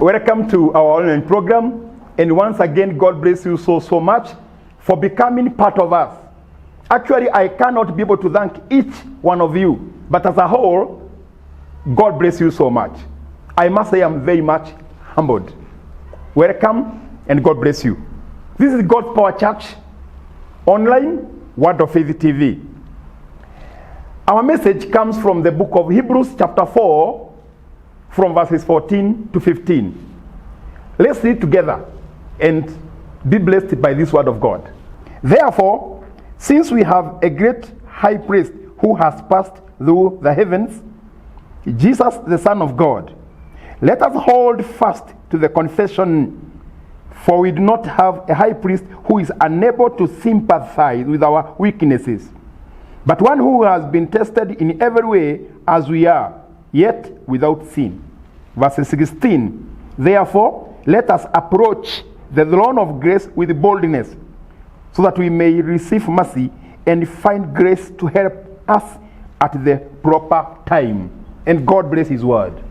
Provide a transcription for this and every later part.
Welcome to our online program, and once again, God bless you so much for becoming part of us. Actually, I cannot be able to thank each one of you, but as a whole, God bless you so much. I must say I'm very much humbled. Welcome, and God bless you. This is God's Power Church, online, Word of Faith TV. Our message comes from the book of Hebrews chapter 4, from verses 14 to 15. Let's read together and be blessed by this word of God. Therefore, since we have a great high priest who has passed through the heavens, Jesus the Son of God, let us hold fast to the confession, for we do not have a high priest who is unable to sympathize with our weaknesses, but one who has been tested in every way as we are, yet without sin. Verse 16, therefore, let us approach the throne of grace with boldness, so that we may receive mercy and find grace to help us at the proper time. And God bless His word.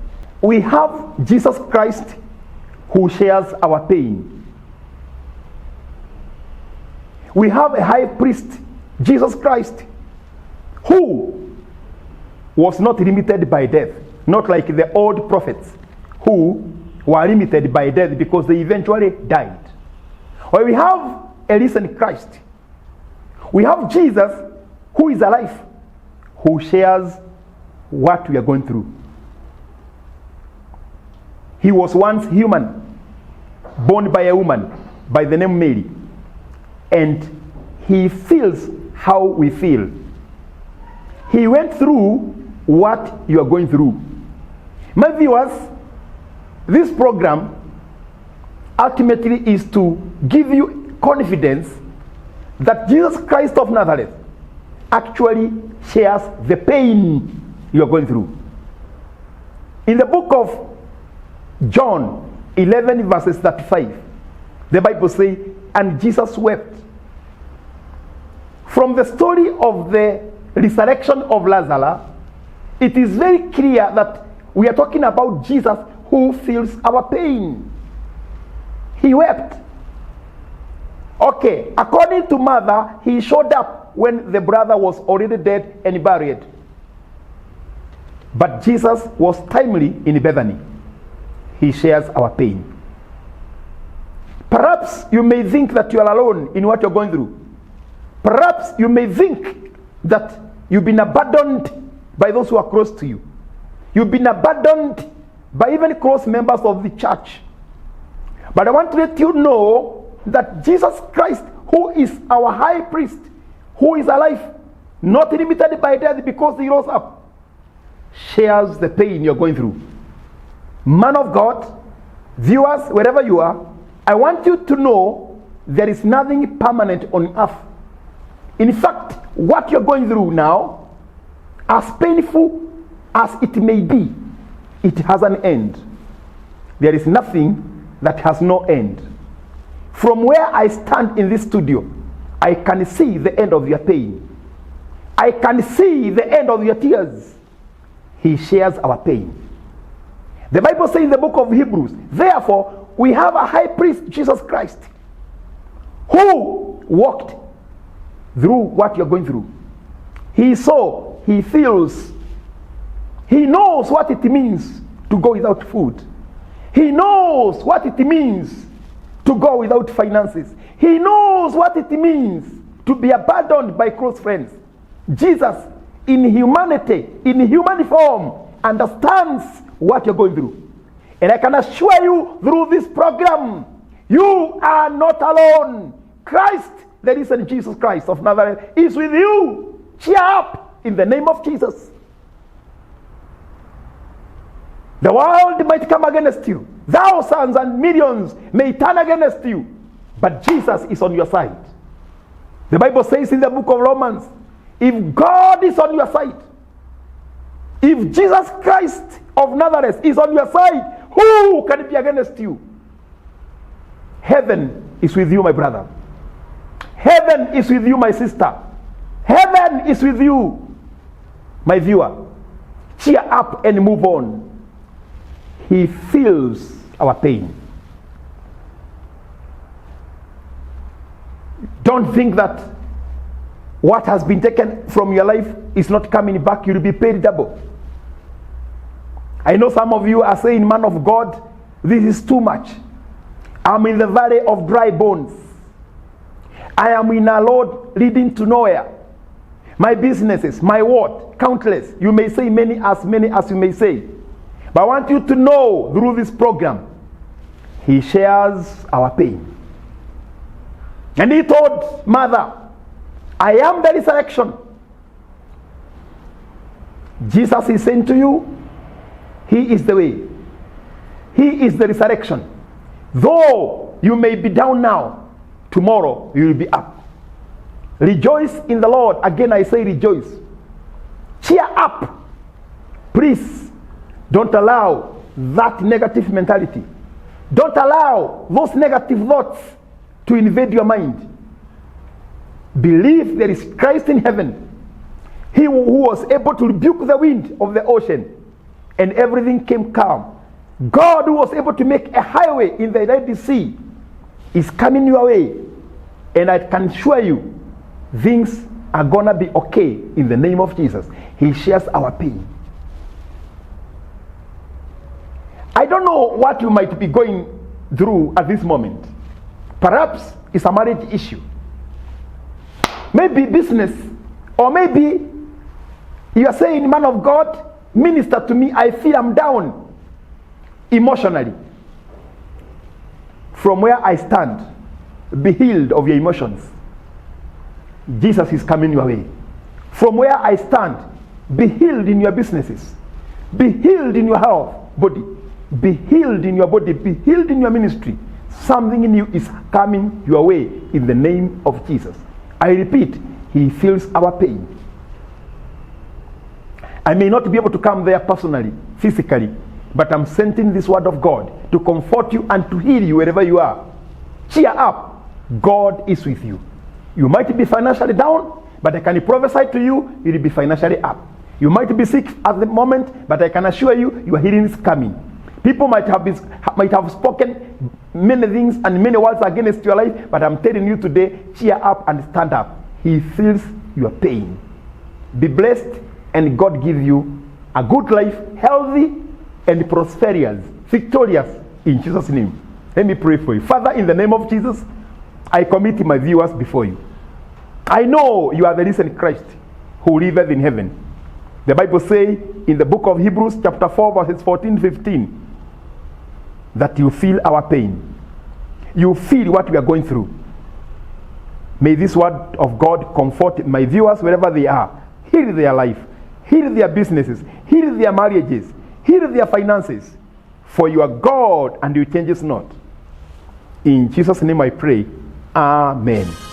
We have Jesus Christ who shares our pain. We have a high priest, Jesus Christ, who was not limited by death, not like the old prophets who were limited by death because they eventually died. Or we have a risen Christ. We have Jesus who is alive, who shares what we are going through. He was once human, born by a woman by the name Mary, and he feels how we feel. He went through what you are going through. My viewers, this program ultimately is to give you confidence that Jesus Christ of Nazareth actually shares the pain you are going through. In the book of John 11 verses 35, the Bible says, and Jesus wept. From the story of the resurrection of Lazarus, it is very clear that we are talking about Jesus who feels our pain. He wept. Okay, according to Mother, he showed up when the brother was already dead and buried. But Jesus was timely in Bethany. He shares our pain. Perhaps you may think that you are alone in what you're going through. Perhaps you may think that you've been abandoned by those who are close to you. You've been abandoned by even close members of the church. But I want to let you know that Jesus Christ, who is our high priest, who is alive, not limited by death because he rose up, shares the pain you're going through. Man of God, viewers, wherever you are, I want you to know there is nothing permanent on earth. In fact, what you're going through now, as painful as it may be, it has an end. There is nothing that has no end. From where I stand in this studio, I can see the end of your pain. I can see the end of your tears. He shares our pain. The Bible says in the book of Hebrews, therefore, we have a high priest, Jesus Christ, who walked through what you're going through. He saw, he feels, he knows what it means to go without food. He knows what it means to go without finances. He knows what it means to be abandoned by close friends. Jesus, in humanity, in human form, understands what you're going through. And I can assure you through this program, you are not alone. Christ, the risen Jesus Christ of Nazareth, is with you. Cheer up in the name of Jesus. The world might come against you. Thousands and millions may turn against you. But Jesus is on your side. The Bible says in the book of Romans, if God is on your side, if Jesus Christ of Nazareth is on your side, who can be against you? Heaven is with you, my brother. Heaven is with you, my sister. Heaven is with you, my viewer. Cheer up and move on. He feels our pain. Don't think that what has been taken from your life is not coming back. You'll be paid double. I know some of you are saying, man of God, this is too much. I'm in the valley of dry bones. I am in a road leading to nowhere. My businesses, my word, countless. You may say many as you may say. But I want you to know through this program, he shares our pain. And he told Mother, I am the resurrection. Jesus is saying to you, he is the way. He is the resurrection. Though you may be down now, tomorrow you will be up. Rejoice in the Lord. Again I say rejoice. Cheer up. Please don't allow that negative mentality. Don't allow those negative thoughts to invade your mind. Believe there is Christ in heaven. He who was able to rebuke the wind of the ocean and everything came calm. God who was able to make a highway in the Red Sea is coming your way. And I can assure you, things are gonna be okay in the name of Jesus. He shares our pain. I don't know what you might be going through at this moment. Perhaps it's a marriage issue. Maybe business. Or maybe you are saying, man of God, minister to me. I feel I'm down emotionally. From where I stand, be healed of your emotions. Jesus is coming your way. From where I stand, be healed in your businesses. Be healed in your health, body. Be healed in your body. Be healed in your ministry. Something in you is coming your way in the name of Jesus. I repeat, he feels our pain. I may not be able to come there personally, physically, but I'm sending this word of God to comfort you and to heal you wherever you are. Cheer up. God is with you. You might be financially down, but I can prophesy to you, you will be financially up. You might be sick at the moment, but I can assure you, your healing is coming. People might have spoken many things and many words against your life, but I'm telling you today, cheer up and stand up. He feels your pain. Be blessed, and God give you a good life, healthy and prosperous, victorious in Jesus' name. Let me pray for you. Father, in the name of Jesus, I commit my viewers before you. I know you are the risen Christ who liveth in heaven. The Bible says in the book of Hebrews chapter 4 verses 14-15 that you feel our pain. You feel what we are going through. May this word of God comfort my viewers wherever they are. Heal their life. Heal their businesses. Heal their marriages. Heal their finances. For you are God and you changes not. In Jesus' name I pray. Amen.